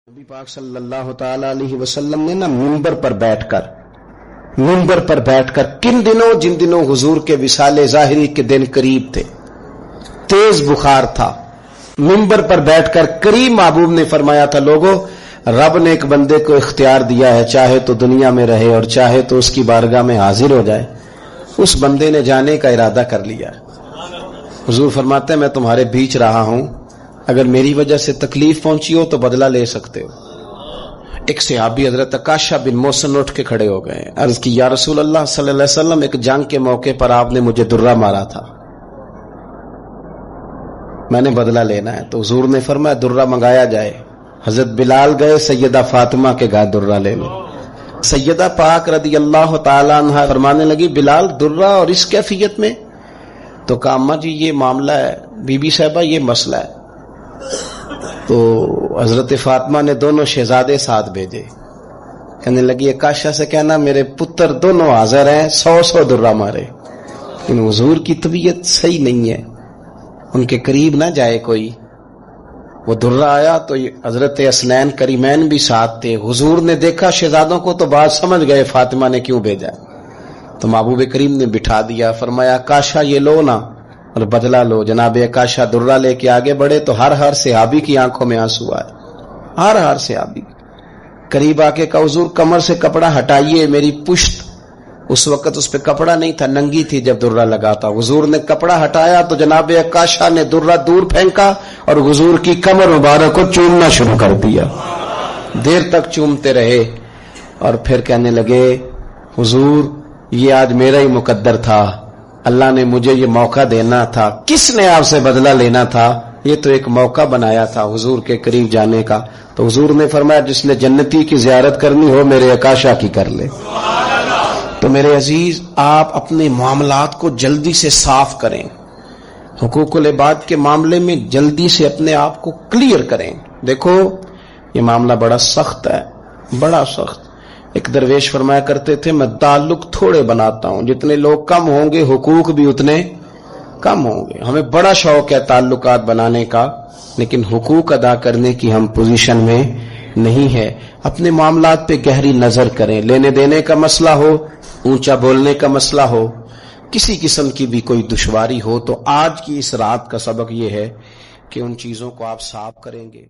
نبی پاک صلی اللہ تعالی علیہ وسلم نے منبر پر بیٹھ کر کن دنوں، جن دنوں حضور کے وصال ظاہری کے دن قریب تھے، تیز بخار تھا، منبر پر بیٹھ کر قریب محبوب نے فرمایا تھا، لوگوں رب نے ایک بندے کو اختیار دیا ہے، چاہے تو دنیا میں رہے اور چاہے تو اس کی بارگاہ میں حاضر ہو جائے۔ اس بندے نے جانے کا ارادہ کر لیا۔ حضور فرماتے ہیں میں تمہارے بیچ رہا ہوں، اگر میری وجہ سے تکلیف پہنچی ہو تو بدلہ لے سکتے ہو۔ ایک صحابی حضرت عکاشہ بن محصن اٹھ کے کھڑے ہو گئے، عرض کی یا رسول اللہ صلی اللہ علیہ وسلم، ایک جنگ کے موقع پر آپ نے مجھے درہ مارا تھا، میں نے بدلہ لینا ہے۔ تو حضور نے فرمایا درہ منگایا جائے۔ حضرت بلال گئے سیدہ فاطمہ کے گھر درہ لینے۔ سیدہ پاک رضی اللہ تعالی عنہ فرمانے لگی بلال درہ اور اس کیفیت میں؟ تو کہا اماں جی یہ معاملہ ہے، بی بی صاحبہ یہ مسئلہ ہے۔ تو حضرت فاطمہ نے دونوں شہزادے ساتھ بھیجے، کہنے لگی عکاشہ سے کہنا میرے پتر دونوں حاضر ہیں، 100 درہ مارے، لیکن حضور کی طبیعت صحیح نہیں ہے، ان کے قریب نہ جائے کوئی۔ وہ درہ آیا تو حضرت حسنین کریمین بھی ساتھ تھے۔ حضور نے دیکھا شہزادوں کو تو بات سمجھ گئے فاطمہ نے کیوں بھیجا، تو محبوب کریم نے بٹھا دیا، فرمایا عکاشہ یہ لو نا اور بدلہ لو۔ جناب عکاشہ درہ لے کے آگے بڑھے تو ہر صحابی کی آنکھوں میں آنسو آئے، ہر صحابی قریب آ کے کہا حضور کمر سے کپڑا ہٹائیے، میری پشت اس وقت اس پہ کپڑا نہیں تھا، ننگی تھی جب درہ لگا تھا۔ حضور نے کپڑا ہٹایا تو جناب عکاشہ نے درہ دور پھینکا اور حضور کی کمر مبارک کو چومنا شروع کر دیا۔ دیر تک چومتے رہے اور پھر کہنے لگے حضور یہ آج میرا ہی مقدر تھا، اللہ نے مجھے یہ موقع دینا تھا، کس نے آپ سے بدلہ لینا تھا، یہ تو ایک موقع بنایا تھا حضور کے قریب جانے کا۔ تو حضور نے فرمایا جس نے جنتی کی زیارت کرنی ہو میرے عکاشہ کی کر لے۔ تو میرے عزیز آپ اپنے معاملات کو جلدی سے صاف کریں، حقوق العباد کے معاملے میں جلدی سے اپنے آپ کو کلیئر کریں۔ دیکھو یہ معاملہ بڑا سخت ہے، بڑا سخت۔ ایک درویش فرمایا کرتے تھے میں تعلق تھوڑے بناتا ہوں، جتنے لوگ کم ہوں گے حقوق بھی اتنے کم ہوں گے۔ ہمیں بڑا شوق ہے تعلقات بنانے کا، لیکن حقوق ادا کرنے کی ہم پوزیشن میں نہیں ہے۔ اپنے معاملات پہ گہری نظر کریں، لینے دینے کا مسئلہ ہو، اونچا بولنے کا مسئلہ ہو، کسی قسم کی بھی کوئی دشواری ہو، تو آج کی اس رات کا سبق یہ ہے کہ ان چیزوں کو آپ صاف کریں گے۔